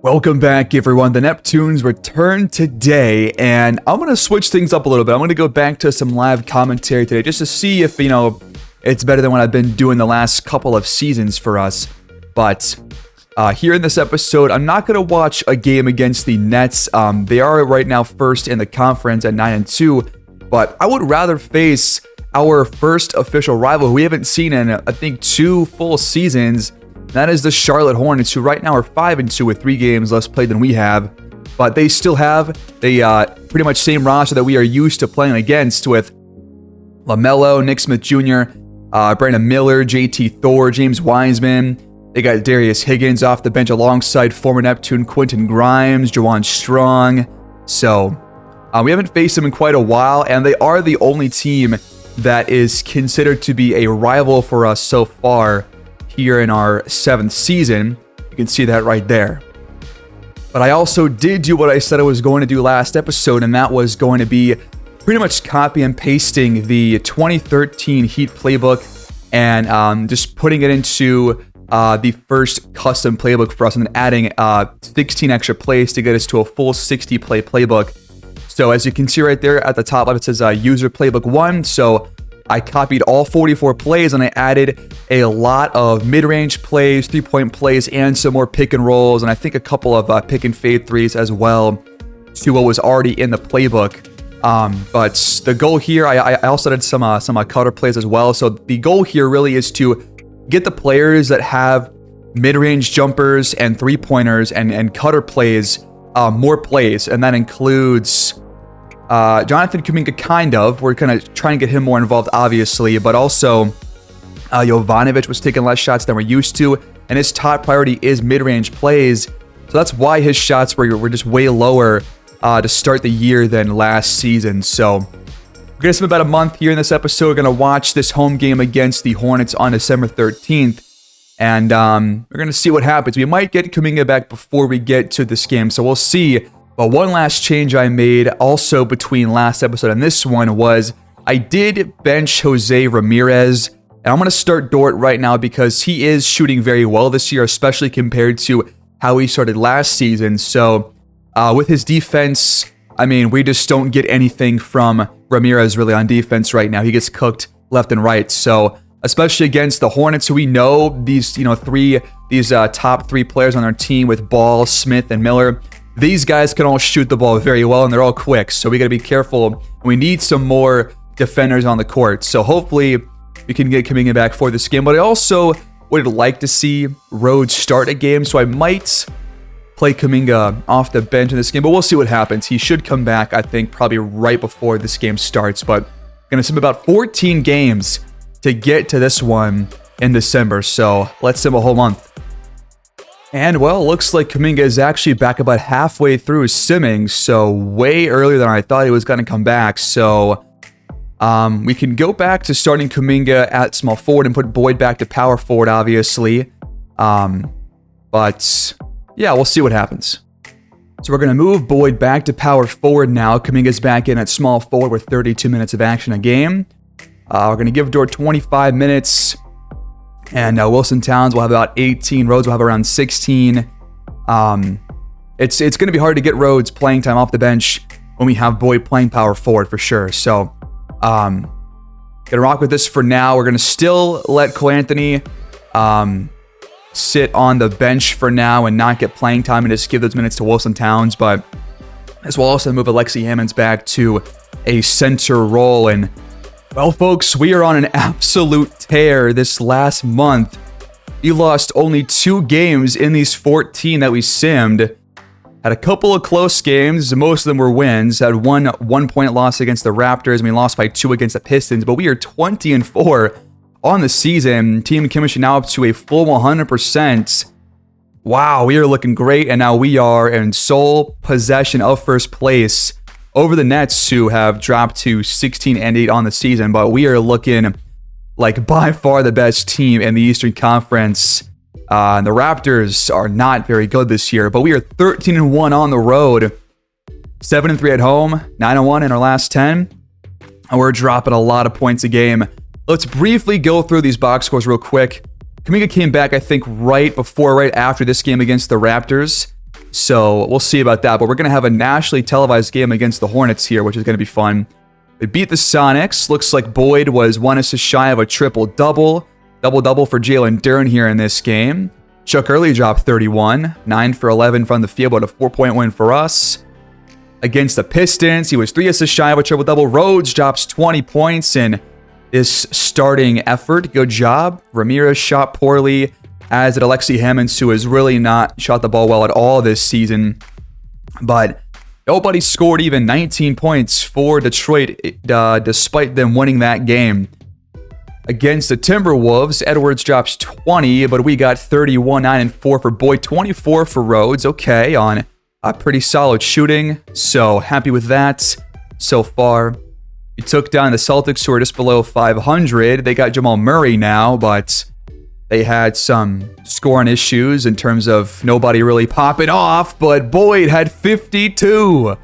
Welcome back, everyone. The Neptunes return today, and I'm going to switch things up a little bit. I'm going to go back to some live commentary today just to see if, it's better than what I've been doing the last couple of seasons for us. But here in this episode, I'm not going to watch a game against the Nets. They are right now first in the conference at 9-2, but I would rather face our first official rival who we haven't seen in, I think, 2 full seasons. That is the Charlotte Hornets, who right now are 5-2 with 3 games less played than we have. But they still have the pretty much same roster that we are used to playing against, with LaMelo, Nick Smith Jr., Brandon Miller, JT Thor, James Wiseman. They got Darius Higgins off the bench alongside former Neptune Quentin Grimes, Jawan Strong. So we haven't faced them in quite a while, and they are the only team that is considered to be a rival for us so far here in our 7th season. You can see that right there. But I also did do what I said I was going to do last episode, and that was going to be pretty much copy and pasting the 2013 Heat playbook and just putting it into the first custom playbook for us, and then adding 16 extra plays to get us to a full 60 play playbook. So as you can see right there at the top, it says user playbook 1. So I copied all 44 plays and I added a lot of mid-range plays, 3-point plays, and some more pick and rolls, and I think a couple of pick and fade threes as well to what was already in the playbook. But the goal here, I also did some cutter plays as well. So the goal here really is to get the players that have mid-range jumpers and 3-pointers and cutter plays more plays, and that includes Jonathan Kuminga, kind of. We're going to try and get him more involved, obviously, but also Jovanovic was taking less shots than we're used to, and his top priority is mid-range plays. So that's why his shots were just way lower to start the year than last season. So we're going to spend about a month here in this episode. We're going to watch this home game against the Hornets on December 13th, and we're going to see what happens. We might get Kuminga back before we get to this game, so we'll see. But one last change I made also between last episode and this one was I did bench Jose Ramirez, and I'm going to start Dort right now because he is shooting very well this year, especially compared to how he started last season. So with his defense, I mean, we just don't get anything from Ramirez really on defense right now. He gets cooked left and right. So especially against the Hornets, who we know these top 3 players on our team with Ball, Smith, and Miller. These guys can all shoot the ball very well, and they're all quick, so we got to be careful. We need some more defenders on the court, so hopefully we can get Kuminga back for this game. But I also would like to see Rhodes start a game, so I might play Kuminga off the bench in this game, but we'll see what happens. He should come back, I think, probably right before this game starts, but I'm going to sim about 14 games to get to this one in December, so let's sim a whole month. And, well, looks like Kuminga is actually back about halfway through simming, so way earlier than I thought he was going to come back. So we can go back to starting Kuminga at small forward and put Boyd back to power forward, obviously. But, yeah, we'll see what happens. So we're going to move Boyd back to power forward now. Kuminga's back in at small forward with 32 minutes of action a game. We're going to give Dort 25 minutes. And Wilson Towns will have about 18. Rhodes will have around 16. It's going to be hard to get Rhodes playing time off the bench when we have Boyd playing power forward for sure. So, gonna rock with this for now. We're gonna still let Cole Anthony sit on the bench for now and not get playing time and just give those minutes to Wilson Towns. But this will also move Alexi Hammonds back to a center role. And, well, folks, we are on an absolute tear this last month. We lost only 2 games in these 14 that we simmed. Had a couple of close games. Most of them were wins. Had one 1-point loss against the Raptors, and we lost by 2 against the Pistons. But we are 20-4 on the season. Team chemistry now up to a full 100%. Wow, we are looking great, and now we are in sole possession of first place over the Nets, who have dropped to 16-8 on the season. But we are looking like by far the best team in the Eastern Conference. The Raptors are not very good this year, but we are 13-1 on the road, 7-3 at home, 9-1 in our last 10, and we're dropping a lot of points a game. Let's briefly go through these box scores real quick. Kuminga came back, I think, right after this game against the Raptors. So we'll see about that. But we're going to have a nationally televised game against the Hornets here, which is going to be fun. They beat the Sonics. Looks like Boyd was 1 assist shy of a triple-double. Double-double for Jalen Duren here in this game. Chuck Early dropped 31. 9 for 11 from the field, but a 4-point win for us. Against the Pistons, he was 3 assists shy of a triple-double. Rhodes drops 20 points in this starting effort. Good job. Ramirez shot poorly, as did Alexi Hammonds, who has really not shot the ball well at all this season. But nobody scored even 19 points for Detroit, despite them winning that game. Against the Timberwolves, Edwards drops 20, but we got 31, 9, and 4 for Boyd, 24 for Rhodes. Okay, on a pretty solid shooting, so happy with that so far. We took down the Celtics, who are just below 500. They got Jamal Murray now, but they had some scoring issues in terms of nobody really popping off, but Boyd had 52.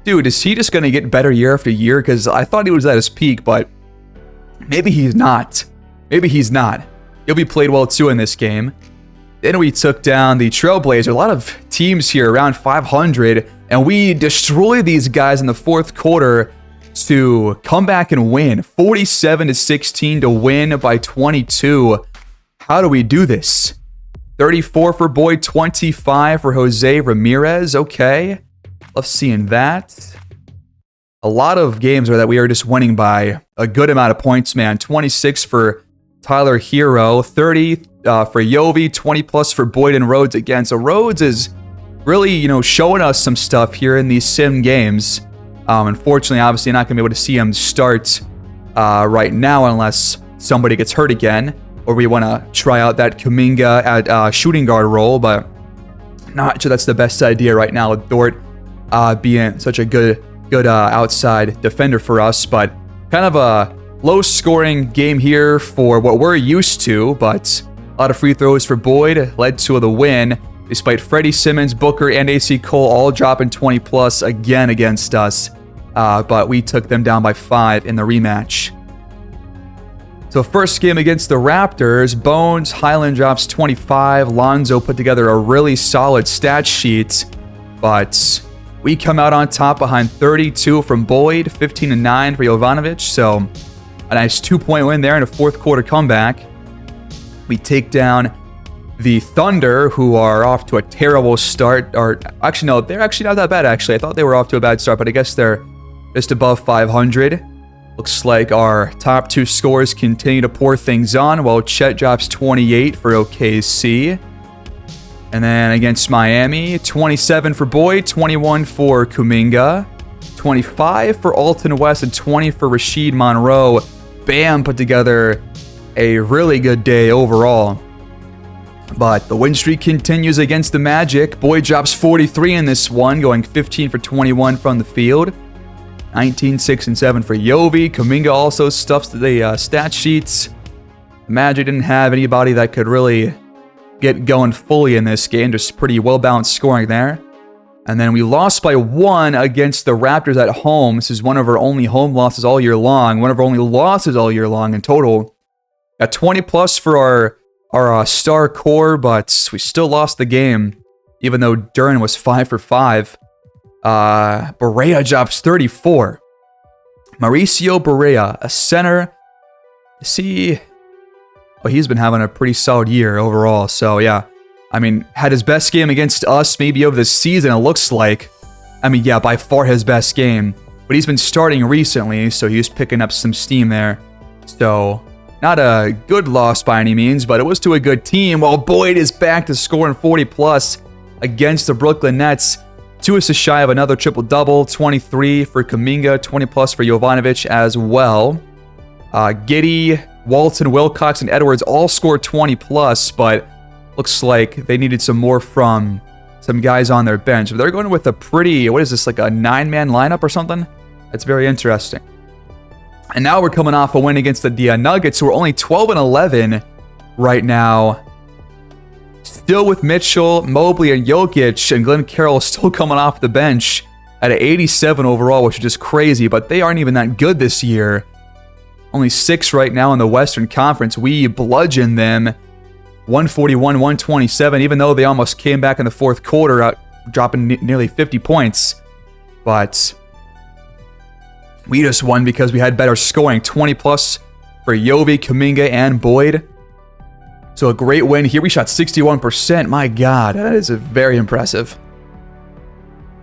Dude, is he just going to get better year after year? Because I thought he was at his peak, but maybe he's not. Maybe he's not. He'll be played well too in this game. Then we took down the Trailblazers. A lot of teams here around 500, and we destroyed these guys in the fourth quarter to come back and win. 47-16 to win by 22. How do we do this? 34 for Boyd, 25 for Jose Ramirez. Okay, love seeing that. A lot of games are that we are just winning by a good amount of points, man. 26 for Tyler Hero, 30 for Yovi, 20 plus for Boyd and Rhodes again. So Rhodes is really, showing us some stuff here in these sim games. Unfortunately, obviously, not going to be able to see him start right now unless somebody gets hurt again, or we want to try out that Kuminga at shooting guard role, but not sure that's the best idea right now with Dort being such a good outside defender for us. But kind of a low-scoring game here for what we're used to, but a lot of free throws for Boyd led to the win, despite Freddie Simmons, Booker, and AC Cole all dropping 20-plus again against us. But we took them down by 5 in the rematch. So first game against the Raptors, Bones, Highland drops 25. Lonzo put together a really solid stat sheet, but we come out on top behind 32 from Boyd, 15-9 for Jovanovic. So a nice 2-point win there in a fourth quarter comeback. We take down the Thunder, who are off to a terrible start. Or actually, no, they're actually not that bad, actually. I thought they were off to a bad start, but I guess they're just above 500. Looks like our top two scorers continue to pour things on, while Chet drops 28 for OKC. And then against Miami, 27 for Boyd, 21 for Kuminga, 25 for Alton West, and 20 for Rashid Monroe. Bam put together a really good day overall. But the win streak continues against the Magic. Boyd drops 43 in this one, going 15 for 21 from the field. 19, 6, and 7 for Yovi. Kuminga also stuffs the stat sheets. The Magic didn't have anybody that could really get going fully in this game. Just pretty well-balanced scoring there. And then we lost by 1 against the Raptors at home. This is one of our only home losses all year long. One of our only losses all year long in total. Got 20-plus for our star core, but we still lost the game, even though Duren was 5 for 5. Barea drops 34. Mauricio Barea, a center. He's been having a pretty solid year overall. So yeah, I mean, had his best game against us maybe of the season, it looks like. I mean, yeah, by far his best game. But he's been starting recently, so he's picking up some steam there. So not a good loss by any means, but it was to a good team. While Boyd is back to scoring 40-plus against the Brooklyn Nets. 2 assists shy of another triple-double, 23 for Kuminga, 20-plus for Jovanovic as well. Giddey, Walton, Wilcox, and Edwards all scored 20-plus, but looks like they needed some more from some guys on their bench. But they're going with a pretty, what is this, like a 9-man lineup or something? That's very interesting. And now we're coming off a win against the Nuggets, who are only 12-11 right now. Still with Mitchell, Mobley, and Jokic, and Glenn Carroll still coming off the bench at an 87 overall, which is just crazy, but they aren't even that good this year. Only 6 right now in the Western Conference. We bludgeoned them 141-127, even though they almost came back in the fourth quarter dropping nearly 50 points. But we just won because we had better scoring. 20 plus for Yovi, Kuminga, and Boyd. So a great win here. We shot 61%. My God, that is very impressive.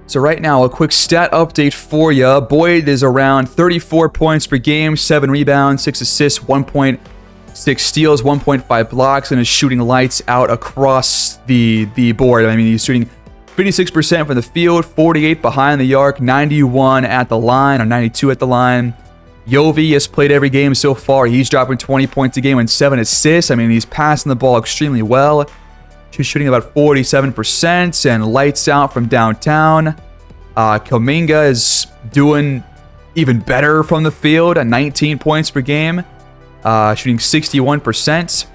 So right now, a quick stat update for you. Boyd is around 34 points per game, 7 rebounds, 6 assists, 1.6 steals, 1.5 blocks, and is shooting lights out across the board. I mean, he's shooting 56% from the field, 48 behind the arc, 91 at the line, or 92 at the line. Yovi has played every game so far. He's dropping 20 points a game and 7 assists. I mean, he's passing the ball extremely well. She's shooting about 47% and lights out from downtown. Kuminga is doing even better from the field at 19 points per game, shooting 61%.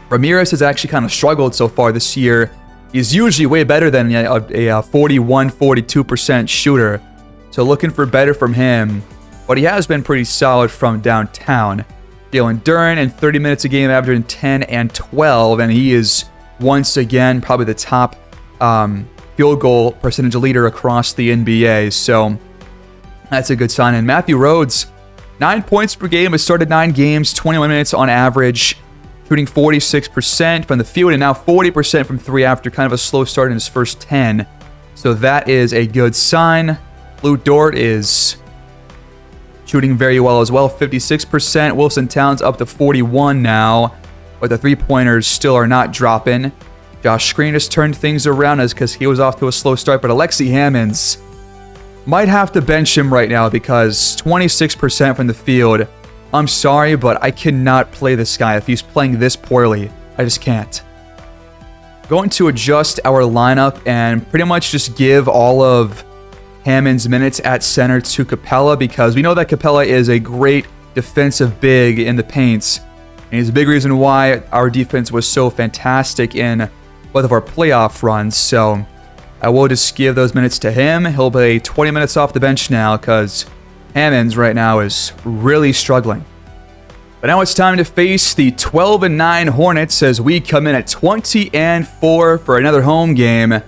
Ramirez has actually kind of struggled so far this year. He's usually way better than a 41, 42% shooter. So looking for better from him. But he has been pretty solid from downtown. Jalen Duren in 30 minutes a game, averaging 10 and 12, and he is once again probably the top field goal percentage leader across the NBA. So that's a good sign. And Matthew Rhodes, 9 points per game, has started 9 games, 21 minutes on average, shooting 46% from the field and now 40% from 3 after kind of a slow start in his first 10. So that is a good sign. Lou Dort is shooting very well as well, 56%. Wilson Towns up to 41 now, but the three-pointers still are not dropping. Josh Green has turned things around because he was off to a slow start, but Alexi Hammonds might have to bench him right now because 26% from the field. I'm sorry, but I cannot play this guy if he's playing this poorly. I just can't. Going to adjust our lineup and pretty much just give all of Hammond's minutes at center to Capella because we know that Capella is a great defensive big in the paints. And he's a big reason why our defense was so fantastic in both of our playoff runs. So I will just give those minutes to him. He'll be 20 minutes off the bench now because Hammonds right now is really struggling. But now it's time to face the 12-9 Hornets as we come in at 20-4 for another home game.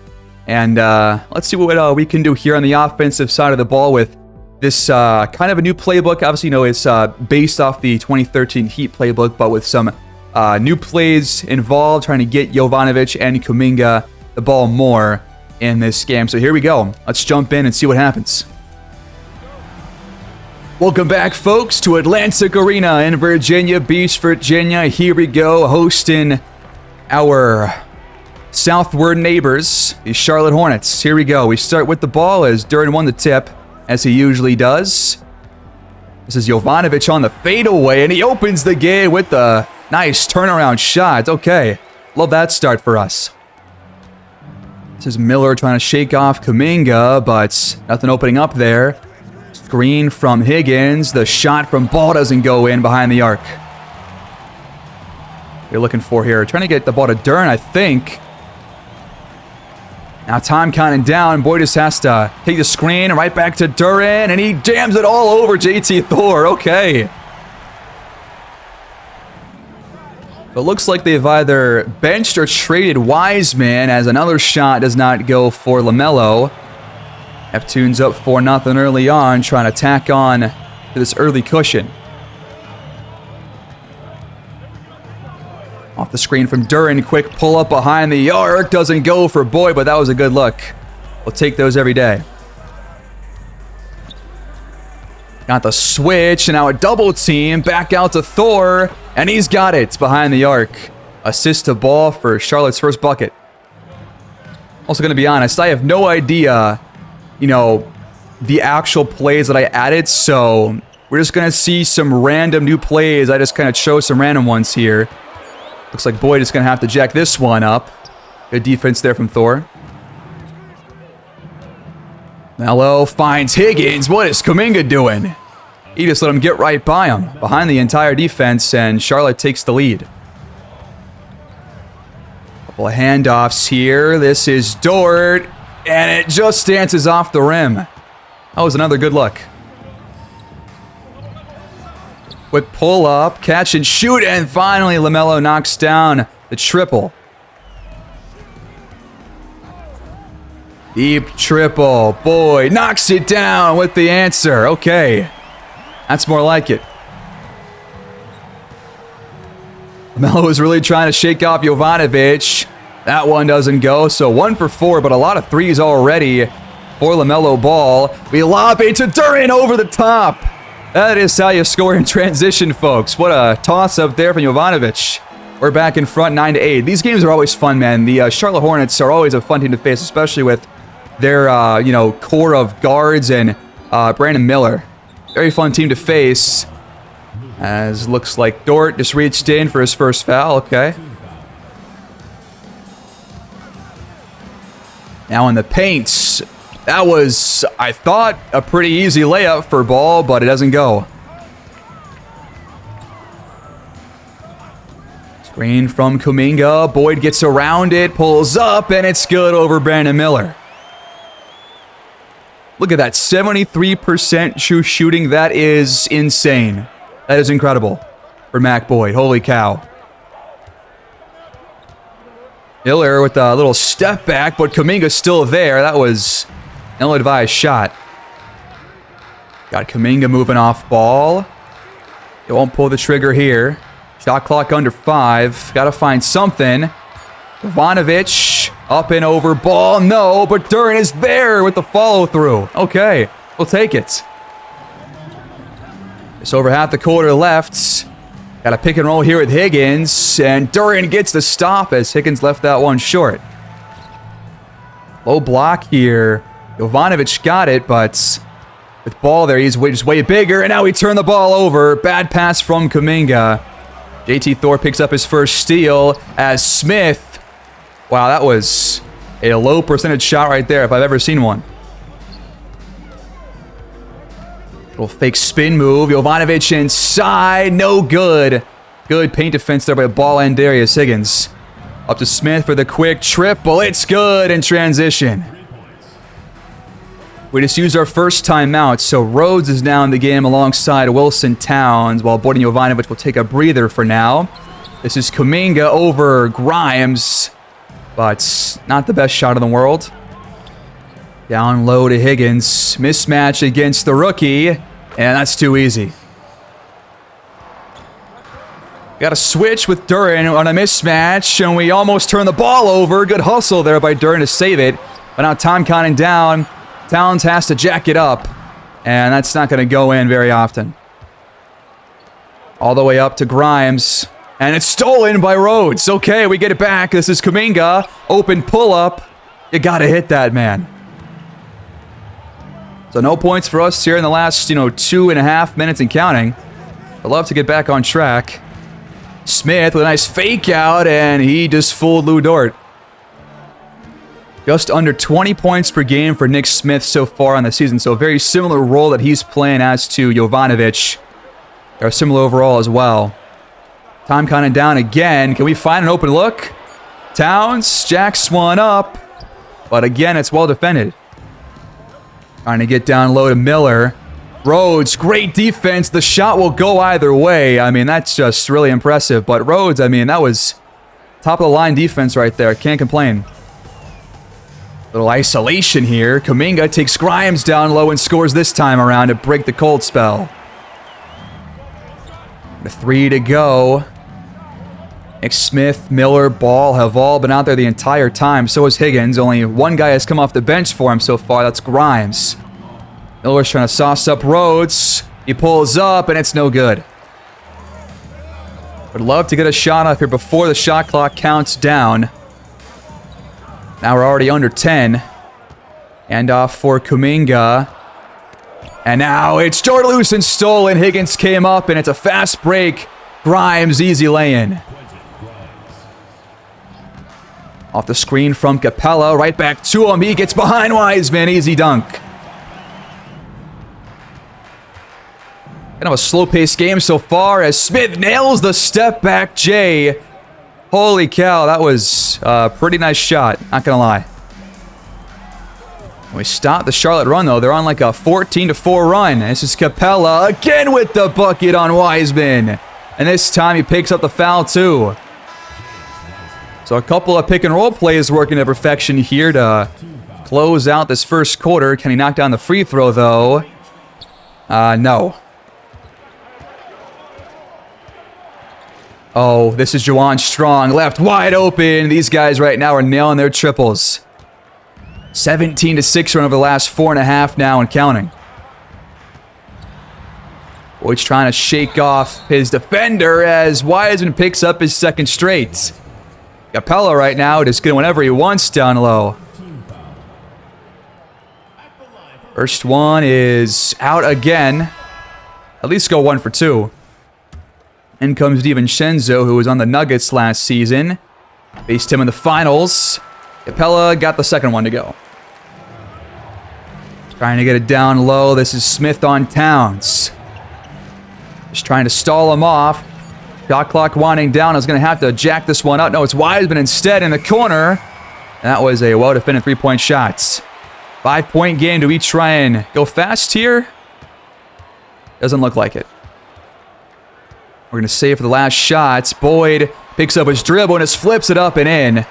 And let's see what we can do here on the offensive side of the ball with this kind of a new playbook. Obviously, it's based off the 2013 Heat playbook, but with some new plays involved, trying to get Jovanovic and Kuminga the ball more in this game. So here we go. Let's jump in and see what happens. Welcome back, folks, to Atlantic Arena in Virginia Beach, Virginia. Here we go, hosting our southward neighbors, the Charlotte Hornets. Here we go. We start with the ball as Duren won the tip, as he usually does. This is Jovanovic on the fadeaway, and he opens the game with the nice turnaround shot. Okay, love that start for us. This is Miller trying to shake off Kuminga, but nothing opening up there. Screen from Higgins. The shot from Ball doesn't go in behind the arc. You're looking for here. Trying to get the ball to Duren, I think. Now time counting down. Boyd just has to take the screen and right back to Duren, and he jams it all over JT Thor. Okay. It looks like they've either benched or traded Wiseman as another shot does not go for LaMelo. Neptune's up 4-0 early on, trying to tack on to this early cushion. Off the screen from Duren, quick pull up behind the arc. Doesn't go for Boyd, but that was a good look. We'll take those every day. Got the switch, and now a double team. Back out to Thor, and he's got it behind the arc. Assist to Ball for Charlotte's first bucket. Also going to be honest, I have no idea, the actual plays that I added, so we're just going to see some random new plays. I just kind of chose some random ones here. Looks like Boyd is going to have to jack this one up. Good defense there from Thor. Melo finds Higgins. What is Kuminga doing? He just let him get right by him, behind the entire defense, and Charlotte takes the lead. Couple of handoffs here. This is Dort, and it just dances off the rim. That was another good look. Quick pull up, catch and shoot, and finally LaMelo knocks down the triple. Deep triple. Boyd knocks it down with the answer. Okay. That's more like it. LaMelo is really trying to shake off Jovanovic. That one doesn't go, so 1 for 4, but a lot of threes already for LaMelo Ball. We lob it to Duren over the top. That is how you score in transition, folks. What a toss-up there from Jovanovic. We're back in front 9-8. These games are always fun, man. The Charlotte Hornets are always a fun team to face, especially with their, core of guards and Brandon Miller. Very fun team to face. As looks like Dort just reached in for his first foul. Okay. Now in the paint. That was, I thought, a pretty easy layup for Ball, but it doesn't go. Screen from Kuminga. Boyd gets around it, pulls up, and it's good over Brandon Miller. Look at that, 73% true shooting. That is insane. That is incredible for Mac Boyd. Holy cow. Miller with a little step back, but Kuminga's still there. That was an ill-advised shot. Got Kuminga moving off Ball. It won't pull the trigger here. Shot clock under 5. Got to find something. Jovanovic up and over Ball. No, but Duren is there with the follow-through. Okay, we'll take it. It's over half the quarter left. Got a pick and roll here with Higgins. And Duren gets the stop as Higgins left that one short. Low block here. Jovanovic got it, but with Ball there, he's just way bigger. And now we turn the ball over. Bad pass from Kuminga. JT Thor picks up his first steal as Smith. Wow, that was a low percentage shot right there if I've ever seen one. Little fake spin move. Jovanovic inside. No good. Good paint defense there by Ball and Darius Higgins. Up to Smith for the quick triple. It's good in transition. We just used our first timeout, so Rhodes is now in the game alongside Wilson Towns, while Boyd and Jovanovic will take a breather for now. This is Kuminga over Grimes, but not the best shot in the world. Down low to Higgins. Mismatch against the rookie. And that's too easy. Got a switch with Duren on a mismatch. And we almost turn the ball over. Good hustle there by Duren to save it. But now time counting down. Towns has to jack it up. And that's not going to go in very often. All the way up to Grimes. And it's stolen by Rhodes. Okay, we get it back. This is Kuminga. Open pull-up. You got to hit that, man. So no points for us here in the last, 2.5 minutes and counting. I'd love to get back on track. Smith with a nice fake out, and he just fooled Lou Dort. Just under 20 points per game for Nick Smith so far on the season. So a very similar role that he's playing as to Jovanovic. They're similar overall as well. Time counting down again. Can we find an open look? Towns jacks one up. But again, it's well defended. Trying to get down low to Miller. Rhodes, great defense. The shot will go either way. I mean, that's just really impressive. But Rhodes, I mean, that was top of the line defense right there. Can't complain. Little isolation here. Kuminga takes Grimes down low and scores this time around to break the cold spell. The 3 to go. Nick Smith, Miller, Ball have all been out there the entire time. So is Higgins. Only one guy has come off the bench for him so far. That's Grimes. Miller's trying to sauce up Rhodes. He pulls up, and it's no good. Would love to get a shot off here before the shot clock counts down. Now we're already under 10. And off for Kuminga. And now it's Jordan loose and stolen. Higgins came up, and it's a fast break. Grimes, easy lay-in. Off the screen from Capella, right back to him. He gets behind Wiseman, easy dunk. Kind of a slow-paced game so far as Smith nails the step-back J. Holy cow, that was a pretty nice shot, not gonna lie. We stopped the Charlotte run, though. They're on like a 14-4 run. This is Capella again with the bucket on Wiseman. And this time he picks up the foul, too. So a couple of pick-and-roll plays working to perfection here to close out this first quarter. Can he knock down the free throw, though? No. Oh, this is Juwan Strong. Left wide open. These guys right now are nailing their triples. 17-6 run over the last 4.5 now and counting. Boyd's trying to shake off his defender as Wiseman picks up his second straight. Capella right now just getting whenever he wants down low. First one is out again. At least go 1 for 2. In comes DiVincenzo, who was on the Nuggets last season. Faced him in the finals. Capella got the second one to go. Trying to get it down low. This is Smith on Towns. Just trying to stall him off. Shot clock winding down. I was going to have to jack this one up. No, it's Wiseman instead in the corner. That was a well-defended three-point shot. 5-point game. Do we try and go fast here? Doesn't look like it. We're going to save for the last shots. Boyd picks up his dribble and just flips it up and in.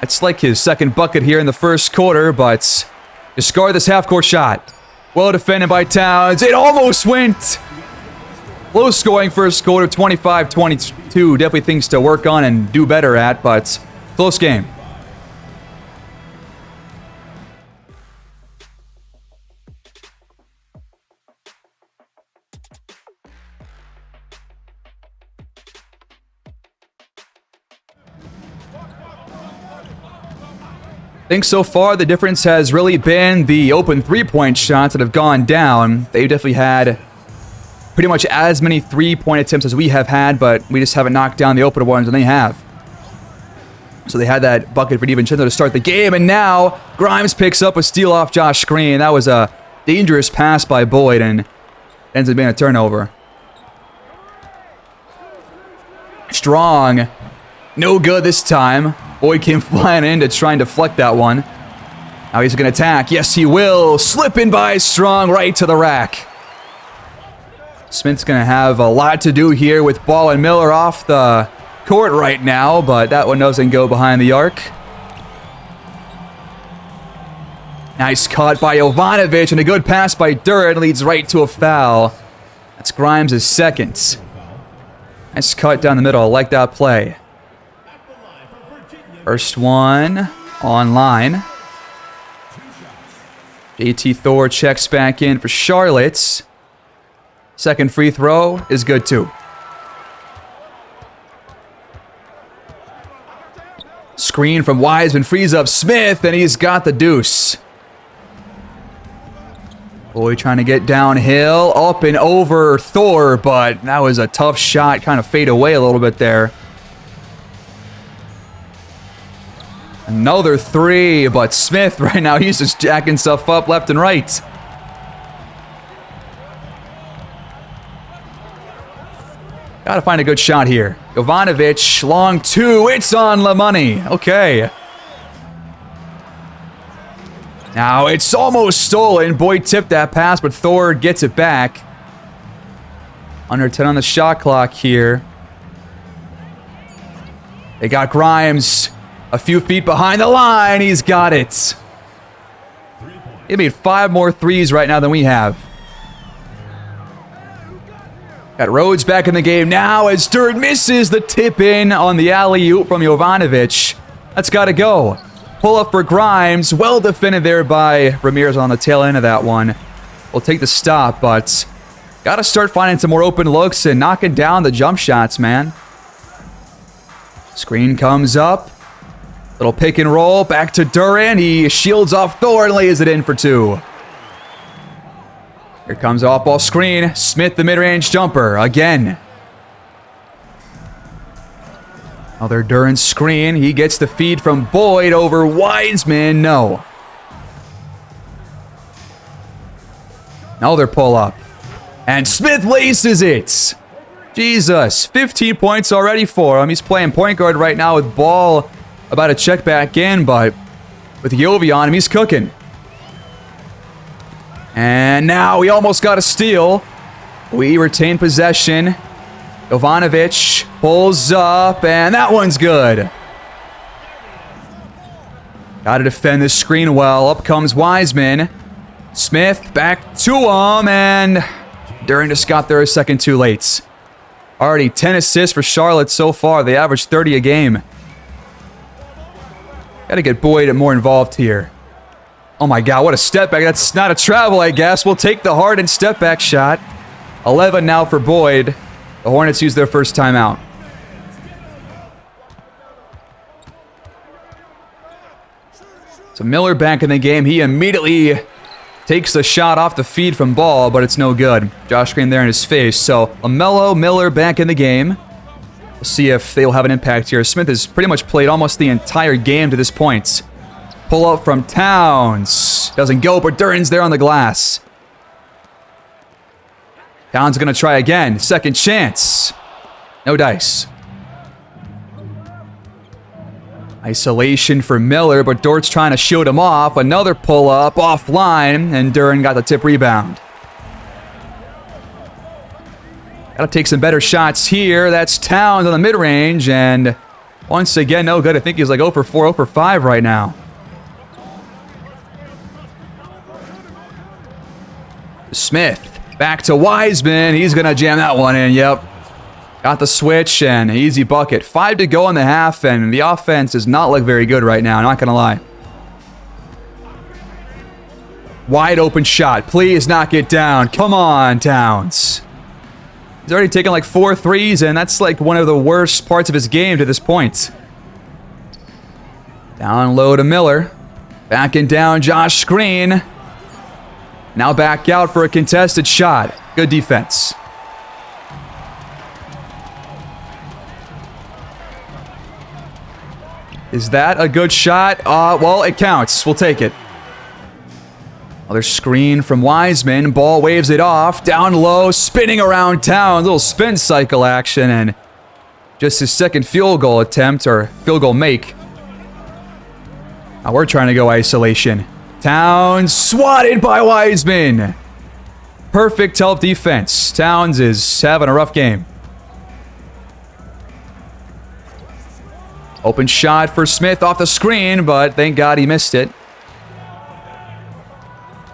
It's like his second bucket here in the first quarter, but discard this half-court shot. Well defended by Towns. It almost went. Low-scoring first quarter, 25-22. Definitely things to work on and do better at, but close game. I think so far the difference has really been the open three-point shots that have gone down. They've definitely had pretty much as many three-point attempts as we have had, but we just haven't knocked down the open ones, and they have. So they had that bucket for DiVincenzo to start the game, and now Grimes picks up a steal off Josh Green. That was a dangerous pass by Boyd, and ends up being a turnover. Strong. No good this time. Boyd came flying in to try and deflect that one. Now he's going to attack. Yes, he will. Slipping by Strong right to the rack. Smith's going to have a lot to do here with Ball and Miller off the court right now, but that one doesn't go behind the arc. Nice cut by Jovanovic, and a good pass by Duran leads right to a foul. That's Grimes' second. Nice cut down the middle. I like that play. First one online. JT Thor checks back in for Charlotte. Second free throw is good too. Screen from Wiseman frees up Smith, and he's got the deuce. Boyd trying to get downhill, up and over Thor, but that was a tough shot. Kind of fade away a little bit there. Another three, but Smith right now, he's just jacking stuff up left and right. Gotta find a good shot here. Jovanovic, long two, it's on the money. Okay. Now it's almost stolen. Boyd tipped that pass, but Thor gets it back. Under 10 on the shot clock here. They got Grimes a few feet behind the line. He's got it. He made 5 more threes right now than we have. Got Rhodes back in the game now as Sturt misses the tip-in on the alley-oop from Jovanovic. That's got to go. Pull up for Grimes. Well defended there by Ramirez on the tail end of that one. We'll take the stop, but got to start finding some more open looks and knocking down the jump shots, man. Screen comes up. Little pick and roll. Back to Duran. He shields off Thor and lays it in for 2. Here comes the off-ball screen. Smith, the mid-range jumper. Again. Another Duran screen. He gets the feed from Boyd over Wiseman. No. Another pull-up. And Smith laces it. Jesus. 15 points already for him. He's playing point guard right now with Ball about to check back in, but with Yovi on him, he's cooking. And now we almost got a steal. We retain possession. Jovanovic pulls up, and that one's good. Got to defend this screen well. Up comes Wiseman. Smith back to him, and Duren just got there a second too late. Already 10 assists for Charlotte so far. They average 30 a game. Got to get Boyd more involved here. Oh my God, what a step back. That's not a travel, I guess. We'll take the Harden step back shot. 11 now for Boyd. The Hornets use their first timeout. So Miller back in the game. He immediately takes the shot off the feed from Ball, but it's no good. Josh Green there in his face. So LaMelo, Miller back in the game. We'll see if they'll have an impact here. Smith has pretty much played almost the entire game to this point. Pull up from Towns. Doesn't go, but Duren's there on the glass. Towns going to try again. Second chance. No dice. Isolation for Miller, but Dort's trying to shoot him off. Another pull-up offline, and Duren got the tip rebound. Got to take some better shots here. That's Towns on the mid-range, and once again, no good. I think he's like 0 for 4, 0 for 5 right now. Smith, back to Wiseman. He's going to jam that one in, yep. Got the switch, and easy bucket. 5 to go in the half, and the offense does not look very good right now, not going to lie. Wide open shot. Please knock it down. Come on, Towns. He's already taken like 4 threes, and that's like one of the worst parts of his game to this point. Down low to Miller. Backing down Josh Green. Now back out for a contested shot. Good defense. Is that a good shot? Well, it counts. We'll take it. Another screen from Wiseman. Ball waves it off. Down low, spinning around town. Little spin cycle action, and just his second field goal attempt, or field goal make. Now we're trying to go isolation. Towns swatted by Wiseman. Perfect help defense. Towns is having a rough game. Open shot for Smith off the screen, but thank God he missed it.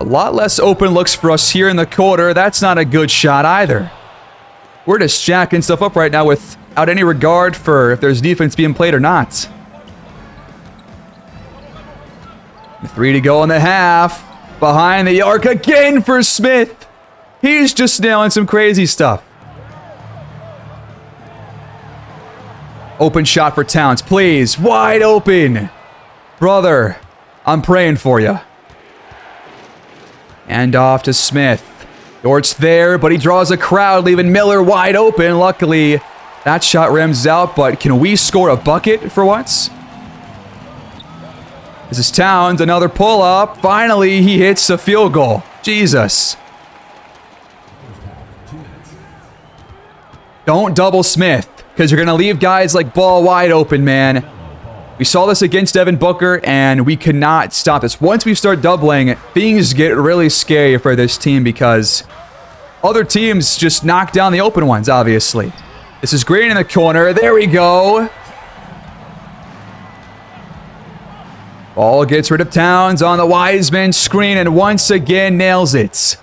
A lot less open looks for us here in the quarter. That's not a good shot either. We're just jacking stuff up right now without any regard for if there's defense being played or not. 3 to go in the half. Behind the arc again for Smith. He's just nailing some crazy stuff. Open shot for Towns, please. Wide open. Brother, I'm praying for you. And off to Smith. Dort's there, but he draws a crowd, leaving Miller wide open. Luckily, that shot rims out, but can we score a bucket for once? This is Towns, another pull-up. Finally, he hits a field goal. Jesus. Don't double Smith, because you're going to leave guys like Ball wide open, man. We saw this against Devin Booker, and we could not stop this. Once we start doubling, things get really scary for this team because other teams just knock down the open ones, obviously. This is Green in the corner. There we go. Ball gets rid of Towns on the Wiseman screen and once again nails it.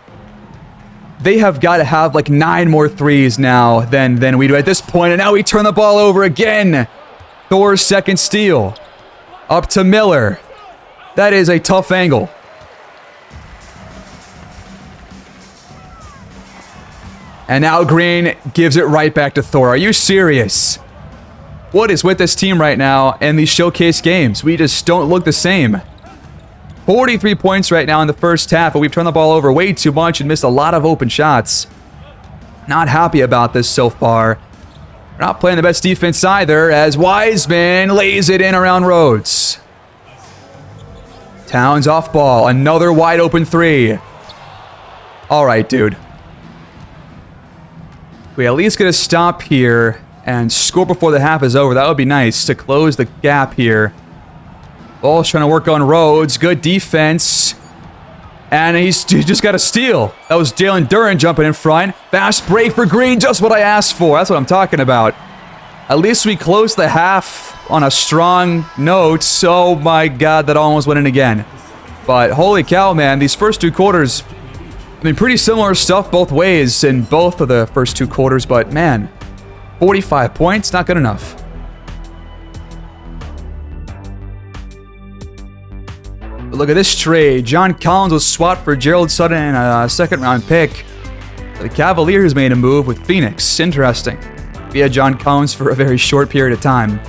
They have got to have like 9 more threes now than we do at this point. And now we turn the ball over again. Thor's second steal. Up to Miller. That is a tough angle. And now Green gives it right back to Thor. Are you serious? What is with this team right now in these showcase games? We just don't look the same. 43 points right now in the first half, but we've turned the ball over way too much and missed a lot of open shots. Not happy about this so far. We're not playing the best defense either, as Wiseman lays it in around Rhodes. Towns off ball. Another wide open 3. All right, dude. We at least get a stop here and score before the half is over. That would be nice to close the gap here. Ball's trying to work on Rhodes. Good defense. And he just got a steal. That was Jalen Duren jumping in front. Fast break for Green. Just what I asked for. That's what I'm talking about. At least we closed the half on a strong note. Oh my God, that almost went in again. But holy cow, man, these first 2 quarters, I mean, pretty similar stuff both ways in both of the first 2 quarters, but man, 45 points, not good enough. But look at this trade. John Collins was swapped for Gerald Sutton and a second-round pick. The Cavaliers made a move with Phoenix. Interesting. We had John Collins for a very short period of time.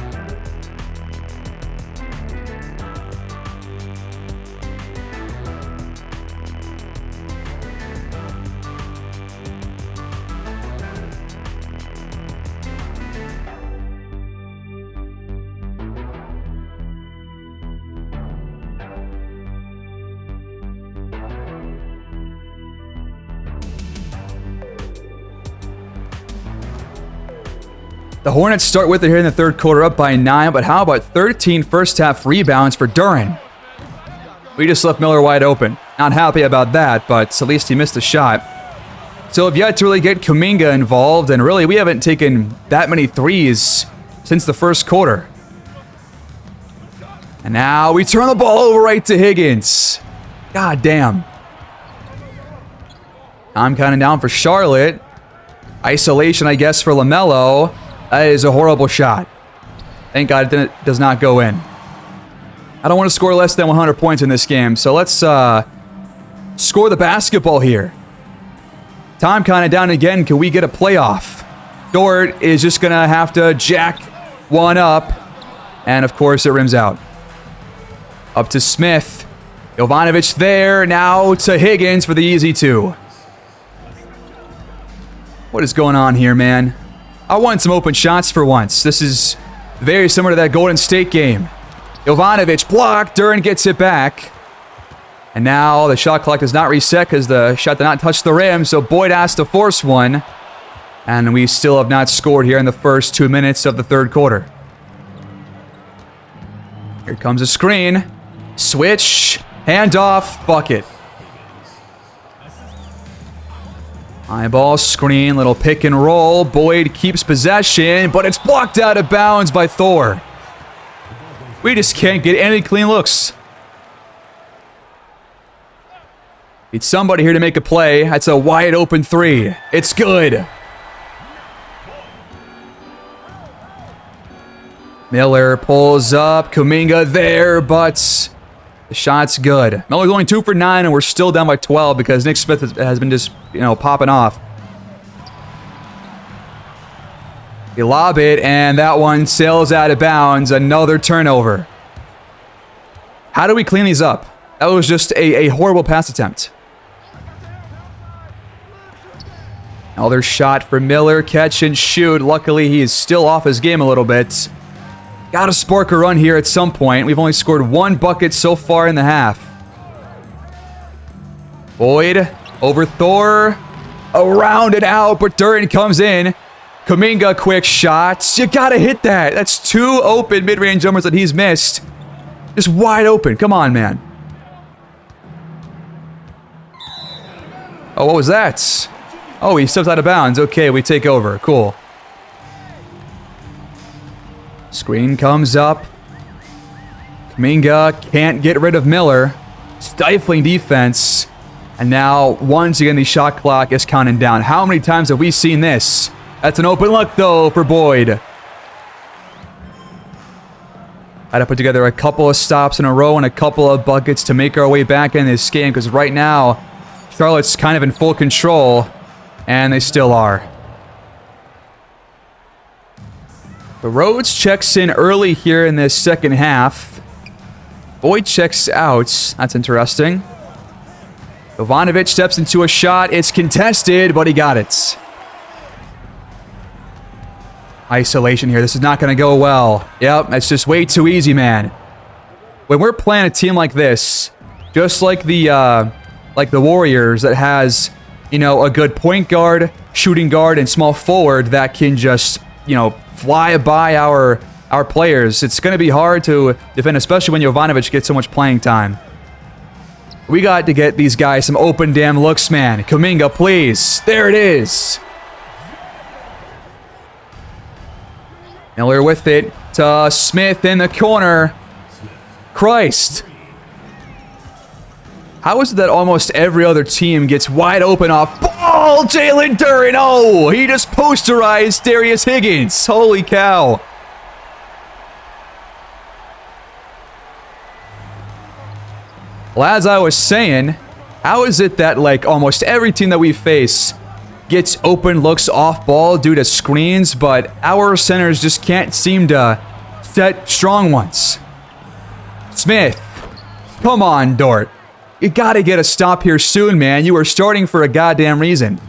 The Hornets start with it here in the third quarter, up by 9, but how about 13 first-half rebounds for Duren? We just left Miller wide open. Not happy about that, but at least he missed a shot. So we've yet to really get Kuminga involved, and really we haven't taken that many threes since the first quarter. And now we turn the ball over right to Higgins. God damn. I'm counting down for Charlotte. Isolation, I guess, for LaMelo. That is a horrible shot. Thank God it does not go in. I don't want to score less than 100 points in this game, so let's score the basketball here. Time kind of down again. Can we get a playoff? Dort is just going to have to jack one up, and of course it rims out. Up to Smith. Jovanovic there. Now to Higgins for the easy 2. What is going on here, man? I want some open shots for once. This is very similar to that Golden State game. Jovanovic blocked. Duren gets it back. And now the shot clock does not reset because the shot did not touch the rim, so Boyd has to force one. And we still have not scored here in the first 2 minutes of the third quarter. Here comes a screen. Switch. Handoff. Bucket. High ball screen, little pick and roll. Boyd keeps possession, but it's blocked out of bounds by Thor. We just can't get any clean looks. Need somebody here to make a play. That's a wide open 3. It's good. Miller pulls up. Kuminga there, but the shot's good. Miller going 2 for 9, and we're still down by 12 because Nick Smith has been just, popping off. You lob it, and that one sails out of bounds. Another turnover. How do we clean these up? That was just a horrible pass attempt. Another shot for Miller. Catch and shoot. Luckily, he is still off his game a little bit. Got to spark a run here at some point. We've only scored 1 bucket so far in the half. Boyd over Thor. Around and out, but Duren comes in. Kuminga, quick shots. You got to hit that. That's 2 open mid-range jumpers that he's missed. Just wide open. Come on, man. Oh, what was that? Oh, he steps out of bounds. Okay, we take over. Cool. Screen comes up. Kuminga can't get rid of Miller. Stifling defense. And now, once again, the shot clock is counting down. How many times have we seen this? That's an open look, though, for Boyd. Had to put together a couple of stops in a row and a couple of buckets to make our way back in this game, because right now, Charlotte's kind of in full control, and they still are. The Rhodes checks in early here in this second half. Boyd checks out. That's interesting. Jovanovic steps into a shot. It's contested, but he got it. Isolation here. This is not going to go well. Yep, that's just way too easy, man. When we're playing a team like this, just like the Warriors that has, a good point guard, shooting guard, and small forward that can just, fly by our players. It's going to be hard to defend, especially when Jovanovic gets so much playing time. We got to get these guys some open damn looks, man. Kuminga, please. There it is. Miller with it to Smith in the corner. Christ. How is it that almost every other team gets wide open off ball? Jalen Duren. Oh, he just posterized Darius Higgins. Holy cow. Well, as I was saying, how is it that like almost every team that we face gets open looks off ball due to screens, but our centers just can't seem to set strong ones? Smith. Come on, Dort. You gotta get a stop here soon, man. You are starting for a goddamn reason.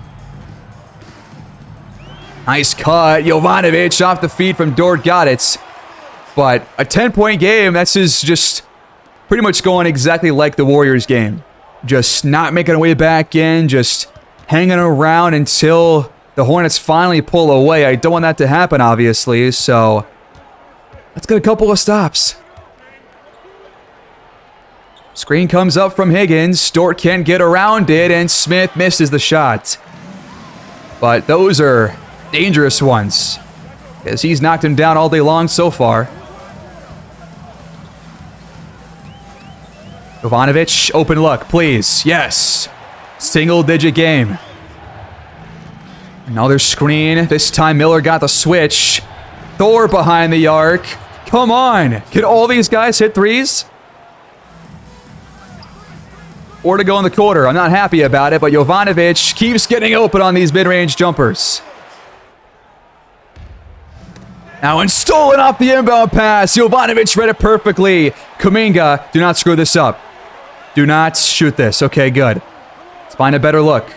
Nice cut. Jovanovic off the feed from Dort. Got it. But a 10-point game, that's just pretty much going exactly like the Warriors game. Just not making a way back in, just hanging around until the Hornets finally pull away. I don't want that to happen, obviously, so let's get a couple of stops. Screen comes up from Higgins. Dort can't get around it, and Smith misses the shot. But those are dangerous ones, as he's knocked him down all day long so far. Jovanovic, open look, please. Yes. Single-digit game. Another screen. This time Miller got the switch. Thor behind the arc. Come on. Can all these guys hit threes? Or to go in the quarter. I'm not happy about it, but Jovanovic keeps getting open on these mid-range jumpers. Now, and stolen off the inbound pass. Jovanovic read it perfectly. Kuminga, do not screw this up. Do not shoot this. Okay, good. Let's find a better look.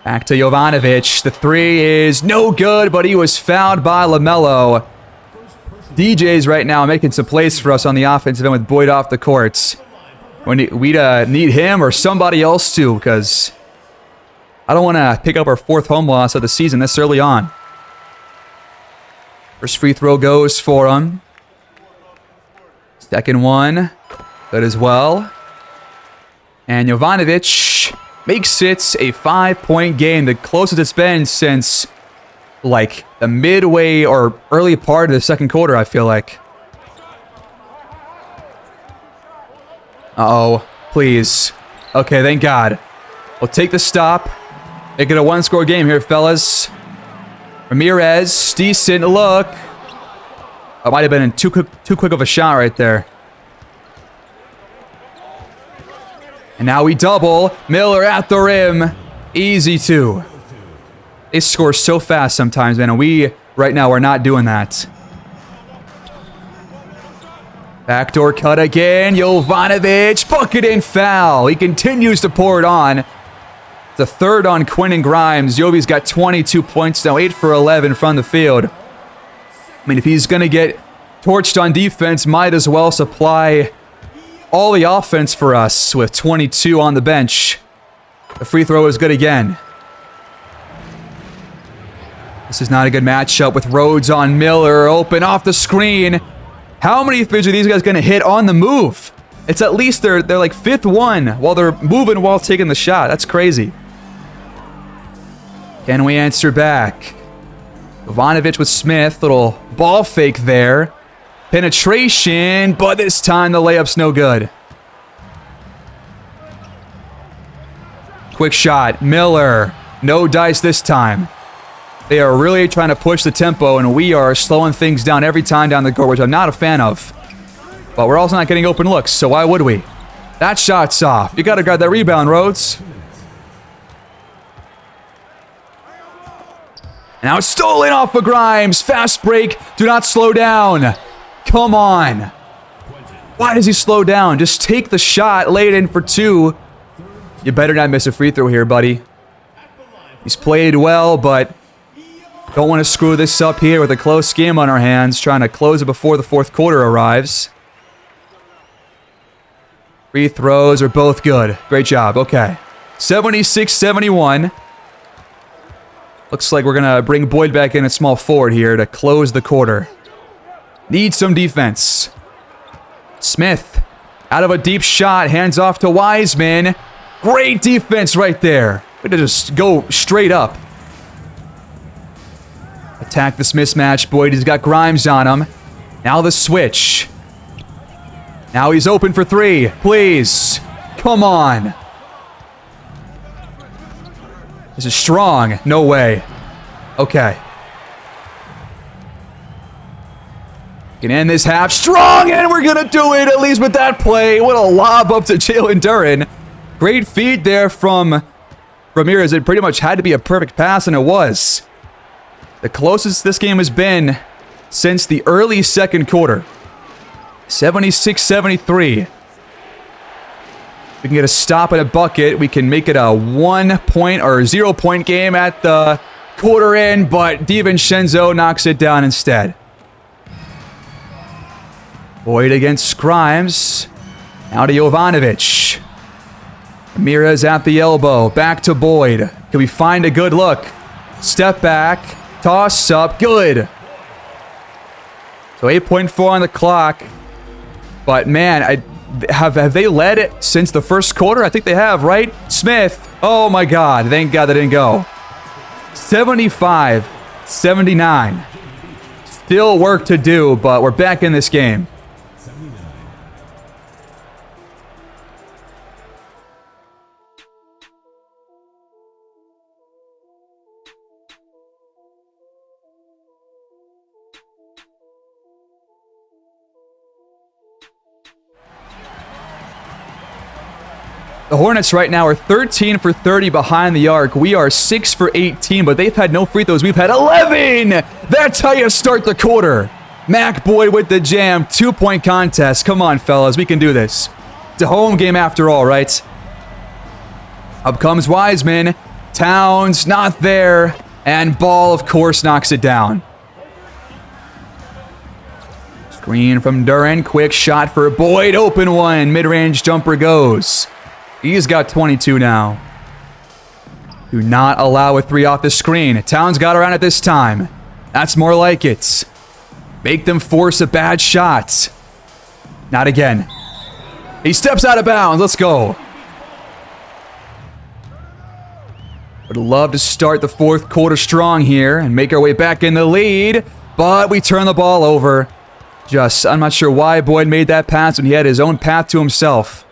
Back to Jovanovic. The three is no good, but he was fouled by LaMelo. DJ's right now making some plays for us on the offensive end with Boyd off the courts. We need him or somebody else too, because I don't want to pick up our fourth home loss of the season this early on. First free throw goes for him. Second one, good as well. And Jovanovic makes it a 5-point game, the closest it's been since like the midway or early part of the second quarter, I feel like. Uh-oh, please. Okay, thank God. We'll take the stop. Make it a one-score game here, fellas. Ramirez, decent look. It might have been too quick of a shot right there. And now we double. Miller at the rim. Easy two. They score so fast sometimes, man, and we, right now, are not doing that. Backdoor cut again. Jovanovic, bucket and foul. He continues to pour it on. The third on Quentin Grimes. Jovi's got 22 points now, 8 for 11 from the field. I mean, if he's going to get torched on defense, might as well supply all the offense for us with 22 on the bench. The free throw is good again. This is not a good matchup with Rhodes on Miller. Open off the screen. How many threes are these guys going to hit on the move? It's at least they're like fifth one while they're moving while taking the shot. That's crazy. Can we answer back? Jovanovic with Smith. Little ball fake there. Penetration, but this time the layup's no good. Quick shot. Miller. No dice this time. They are really trying to push the tempo, and we are slowing things down every time down the court, which I'm not a fan of. But we're also not getting open looks, so why would we? That shot's off. You got to guard that rebound, Rhodes. Now it's stolen off of Grimes. Fast break. Do not slow down. Come on. Why does he slow down? Just take the shot. Lay it in for two. You better not miss a free throw here, buddy. He's played well, but don't want to screw this up here with a close game on our hands, trying to close it before the fourth quarter arrives. Free throws are both good. Great job. Okay. 76-71. Looks like we're going to bring Boyd back in at small forward here to close the quarter. Need some defense. Smith out of a deep shot. Hands off to Wiseman. Great defense right there. Way to just go straight up. Attack this mismatch. Boyd has got Grimes on him. Now the switch. Now he's open for three. Please. Come on. This is strong. No way. Okay. Can end this half strong, and we're going to do it, at least with that play. What a lob up to Jalen Duren. Great feed there from Ramirez. It pretty much had to be a perfect pass, and it was. The closest this game has been since the early second quarter. 76-73. We can get a stop and a bucket. We can make it a 1 point or 0 point game at the quarter end, but DiVincenzo knocks it down instead. Boyd against Grimes. Now to Jovanovic. Ramirez at the elbow. Back to Boyd. Can we find a good look? Step back. Toss up. Good. So 8.4 on the clock. But man, have they led it since the first quarter? I think they have, right? Smith. Oh my God. Thank God they didn't go. 75-79. Still work to do, but we're back in this game. The Hornets right now are 13 for 30 behind the arc. We are 6 for 18, but they've had no free throws. We've had 11! That's how you start the quarter. Mac Boyd with the jam. 2-point contest. Come on, fellas. We can do this. It's a home game after all, right? Up comes Wiseman. Towns not there. And Ball, of course, knocks it down. Screen from Duren. Quick shot for Boyd. Open one. Mid-range jumper goes. He's got 22 now. Do not allow a three off the screen. Towns got around it this time. That's more like it. Make them force a bad shot. Not again. He steps out of bounds. Let's go. Would love to start the fourth quarter strong here and make our way back in the lead, but we turn the ball over. I'm not sure why Boyd made that pass when he had his own path to himself.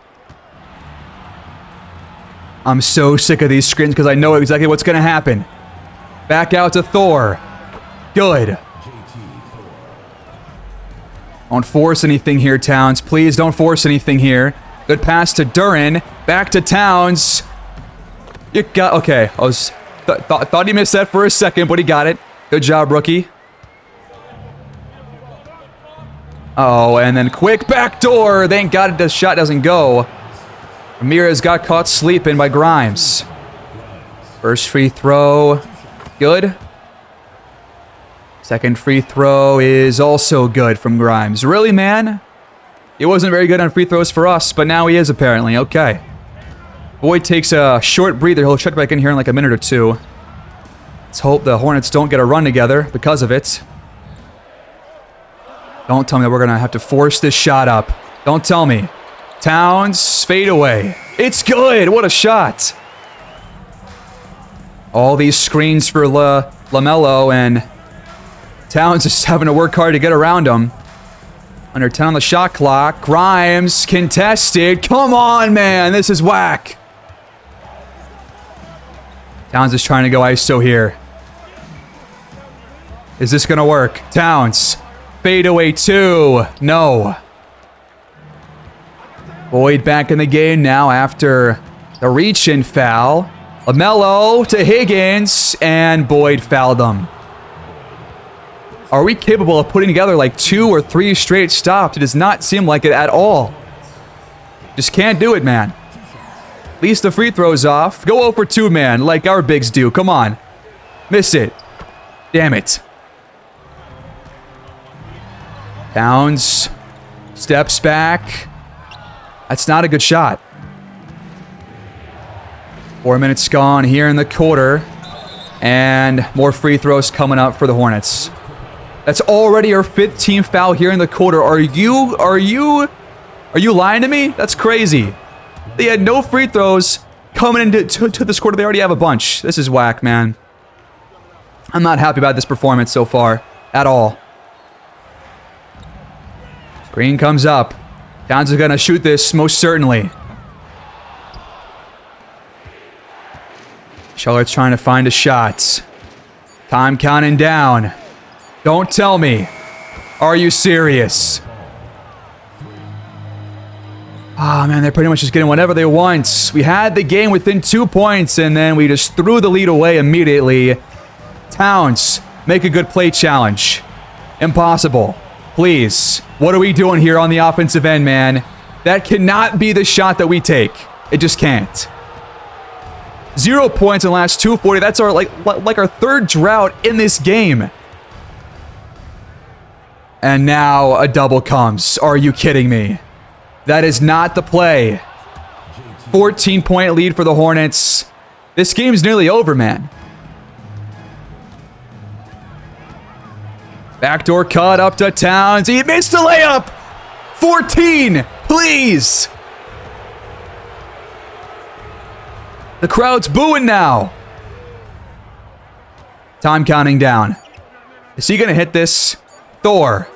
I'm so sick of these screens because I know exactly what's going to happen. Back out to Thor. Good. Don't force anything here, Towns. Please don't force anything here. Good pass to Duren. Back to Towns. You got... Okay. I was... thought he missed that for a second, but he got it. Good job, rookie. Oh, and then quick backdoor. Thank God the shot doesn't go. Ramirez got caught sleeping by Grimes. First free throw, good. Second free throw is also good from Grimes. Really, man? He wasn't very good on free throws for us, but now he is apparently. Okay. Boyd takes a short breather. He'll check back in here in like a minute or two. Let's hope the Hornets don't get a run together because of it. Don't tell me that we're going to have to force this shot up. Don't tell me. Towns, fade away. It's good. What a shot. All these screens for LaMelo, and Towns is having to work hard to get around him. Under 10 on the shot clock. Grimes contested. Come on, man. This is whack. Towns is trying to go ISO here. Is this going to work? Towns. Fade away two. No. Boyd back in the game now after the reach-in foul. LaMelo to Higgins, and Boyd fouled them. Are we capable of putting together like 2 or 3 straight stops? It does not seem like it at all. Just can't do it, man. At least the free throw's off. Go 0 for 2, man, like our bigs do. Come on. Miss it. Damn it. Towns steps back. That's not a good shot. 4 minutes gone here in the quarter. And more free throws coming up for the Hornets. That's already our 5th team foul here in the quarter. Are you lying to me? That's crazy. They had no free throws coming into this quarter. They already have a bunch. This is whack, man. I'm not happy about this performance so far at all. Screen comes up. Towns is going to shoot this most certainly. Charlotte's trying to find a shot. Time counting down. Don't tell me. Are you serious? Ah, man, they're pretty much just getting whatever they want. We had the game within 2 points, and then we just threw the lead away immediately. Towns, make a good play challenge. Impossible. Please. What are we doing here on the offensive end, man? That cannot be the shot that we take. It just can't. 0 points in the last 240. That's our like our third drought in this game. And now a double comes. Are you kidding me? That is not the play. 14-point lead for the Hornets. This game's nearly over, man. Backdoor cut up to Towns. He missed a layup. 14, please. The crowd's booing now. Time counting down. Is he going to hit this? Thor.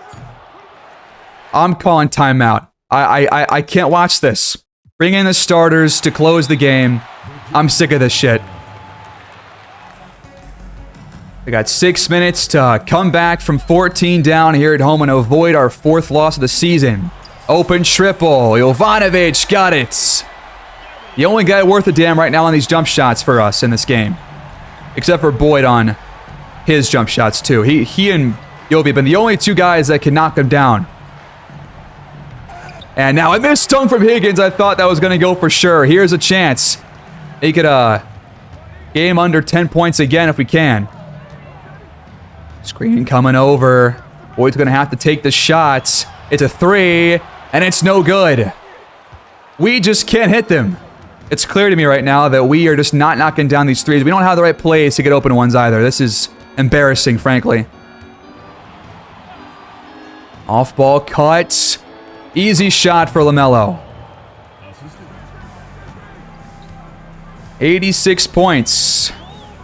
I'm calling timeout. I can't watch this. Bring in the starters to close the game. I'm sick of this shit. We got 6 minutes to come back from 14 down here at home and avoid our 4th loss of the season. Open triple. Jovanovic got it. The only guy worth a damn right now on these jump shots for us in this game. Except for Boyd on his jump shots too. He and Jovi have been the only 2 guys that can knock him down. And now a missed dunk from Higgins. I thought that was going to go for sure. Here's a chance. Make it a game under 10 points again if we can. Screen coming over. Boyd's going to have to take the shots. It's a 3, and it's no good. We just can't hit them. It's clear to me right now that we are just not knocking down these threes. We don't have the right plays to get open ones either. This is embarrassing, frankly. Off-ball cut. Easy shot for LaMelo. 86 points.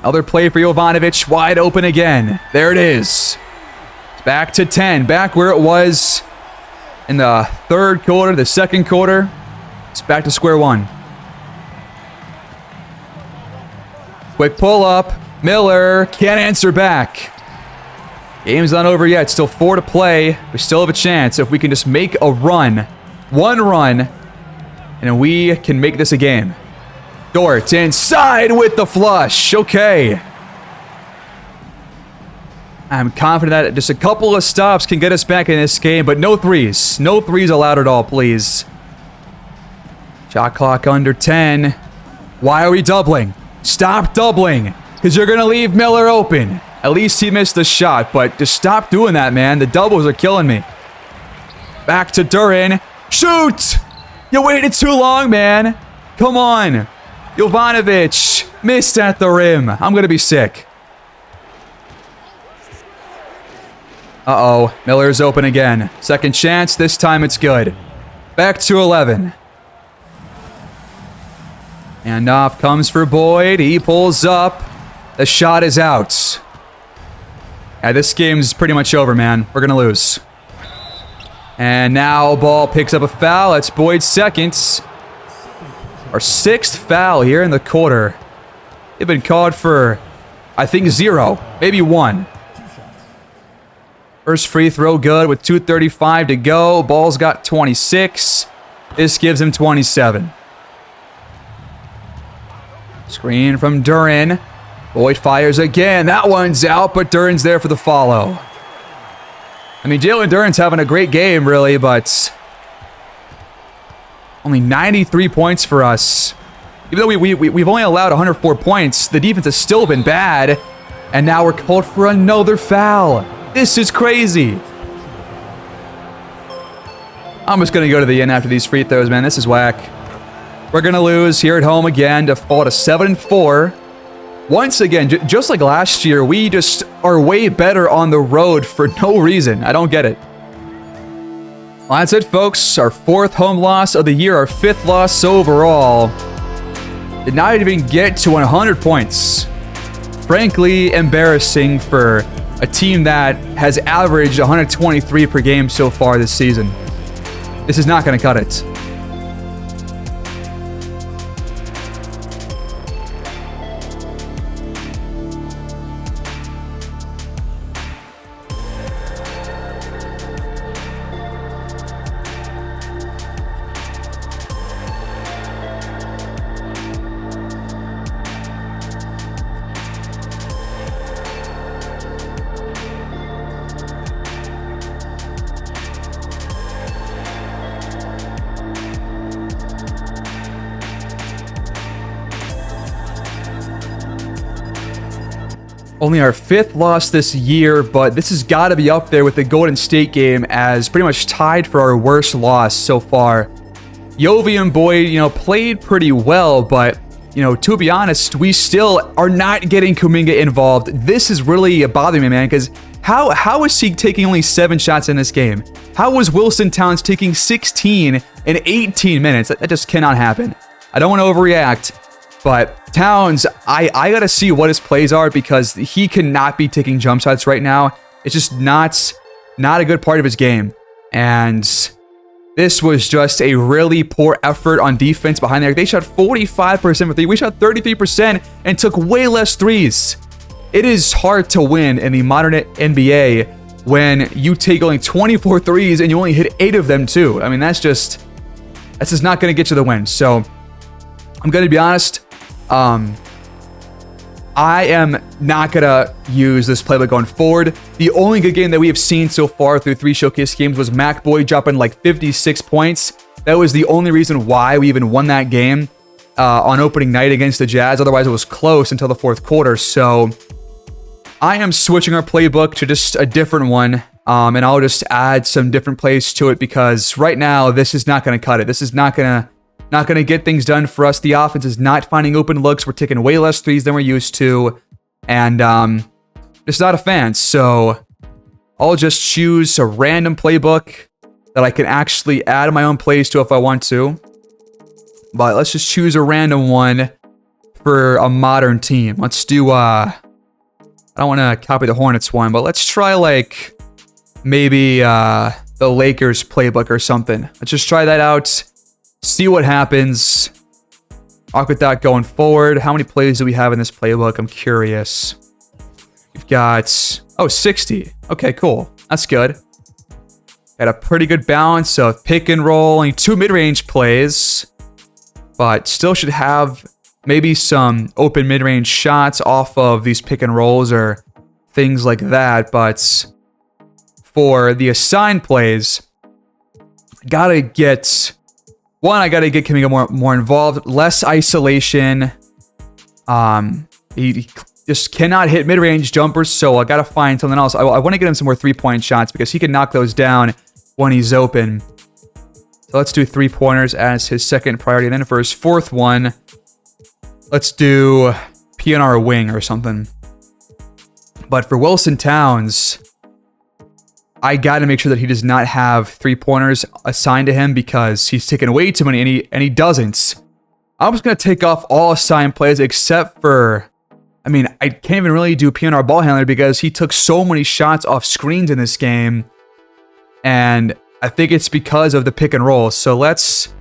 Another play for Jovanovic. Wide open again. There it is. It's back to 10. Back where it was in the 3rd quarter, the 2nd quarter. It's back to square one. Quick pull up. Miller can't answer back. Game's not over yet. Still 4 to play. We still have a chance if we can just make a run. One run. And we can make this a game. Dort inside with the flush. Okay. I'm confident that just a couple of stops can get us back in this game, but no threes. No threes allowed at all, please. Shot clock under 10. Why are we doubling? Stop doubling, because you're going to leave Miller open. At least he missed the shot, but just stop doing that, man. The doubles are killing me. Back to Duran. Shoot! You waited too long, man. Come on. Jovanovic missed at the rim. I'm going to be sick. Uh-oh. Miller's open again. Second chance. This time it's good. Back to 11. And off comes for Boyd. He pulls up. The shot is out. Yeah, this game's pretty much over, man. We're going to lose. And now ball picks up a foul. That's Boyd's second. Our 6th foul here in the quarter. They've been called for, I think, 0. Maybe 1. First free throw good with 2:35 to go. Ball's got 26. This gives him 27. Screen from Duran. Boyd fires again. That one's out, but Duran's there for the follow. I mean, Jalen Duran's having a great game, really, but only 93 points for us. Even though we've only allowed 104 points, the defense has still been bad, and now we're called for another foul. This is crazy. I'm just going to go to the end after these free throws, man. This is whack. We're going to lose here at home again to fall to 7-4. Once again, just like last year, we just are way better on the road for no reason. I don't get it. Well, that's it, folks. Our 4th home loss of the year, our 5th loss overall. Did not even get to 100 points. frankly embarrassing for a team that has averaged 123 per game so far this season. This is not going to cut it. Only our 5th loss this year, but this has got to be up there with the Golden State game as pretty much tied for our worst loss so far. Yovi and Boyd, played pretty well, but, to be honest, we still are not getting Kuminga involved. This is really bothering me, man, because how is he taking only 7 shots in this game? How was Wilson Towns taking 16 in 18 minutes? That just cannot happen. I don't want to overreact. But Towns, I gotta see what his plays are because he cannot be taking jump shots right now. It's just not a good part of his game. And this was just a really poor effort on defense behind there. They shot 45% from 3. We shot 33% and took way less threes. It is hard to win in the modern NBA when you take only 24 threes and you only hit 8 of them too. I mean, that's just not gonna get you the win. So I'm gonna be honest. I am not gonna use this playbook going forward. The only good game that we have seen so far through 3 showcase games was Mac Boyd dropping like 56 points. That was the only reason why we even won that game on opening night against the Jazz. Otherwise, it was close until the 4th quarter. So I am switching our playbook to just a different one, and I'll just add some different plays to it because right now this is not gonna cut it. This is not gonna get things done for us. The offense is not finding open looks. We're taking way less threes than we're used to. And just not a fan. So I'll just choose a random playbook that I can actually add my own plays to if I want to. But let's just choose a random one for a modern team. Let's do, I don't want to copy the Hornets one, but let's try like maybe the Lakers playbook or something. Let's just try that out. See what happens. Talk with that going forward. How many plays do we have in this playbook? I'm curious. We've got, 60. Okay, cool. That's good. Got a pretty good balance of pick and roll. Only 2 mid-range plays. But still should have maybe some open mid-range shots off of these pick and rolls or things like that. But for the assigned plays, gotta get Kuminga more involved, less isolation. He just cannot hit mid-range jumpers, so I gotta find something else. I want to get him some more 3-point shots because he can knock those down when he's open. So let's do 3-pointers as his second priority. And then for his 4th one, let's do PNR wing or something. But for Wilson Towns, I got to make sure that he does not have 3-pointers assigned to him because he's taken way too many and he doesn't. I'm just going to take off all assigned plays except for, I can't even really do PNR ball handler because he took so many shots off screens in this game. And I think it's because of the pick and roll. So let's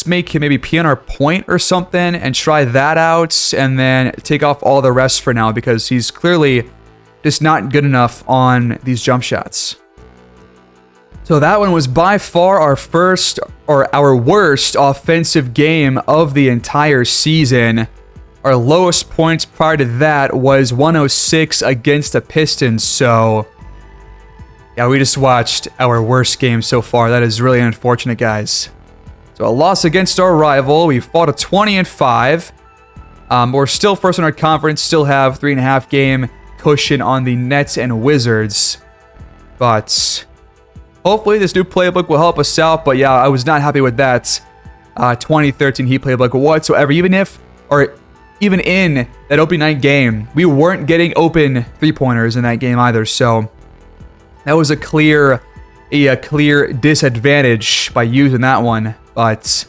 make him maybe PNR point or something and try that out and then take off all the rest for now because he's clearly just not good enough on these jump shots. So that one was by far our worst offensive game of the entire season. Our lowest points prior to that was 106 against the Pistons. So yeah, we just watched our worst game so far. That is really unfortunate, guys. So a loss against our rival. We fought a 20-5. We're still first in our conference. Still have 3.5 game cushion on the Nets and Wizards, but hopefully this new playbook will help us out. But yeah, I was not happy with that 2013 Heat playbook whatsoever. Even in that opening night game, we weren't getting open 3-pointers in that game either. So that was a clear disadvantage by using that one. But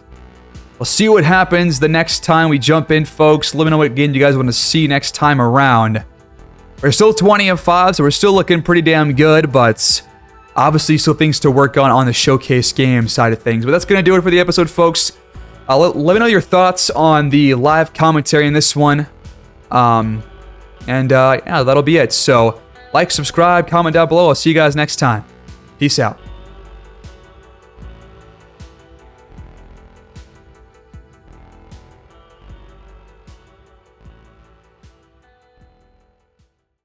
we'll see what happens the next time we jump in, folks. Let me know what game you guys want to see next time around. We're still 20-5, so we're still looking pretty damn good, but obviously still things to work on the showcase game side of things. But that's going to do it for the episode, folks. Let me know your thoughts on the live commentary in this one. Yeah, that'll be it. So, like, subscribe, comment down below. I'll see you guys next time. Peace out.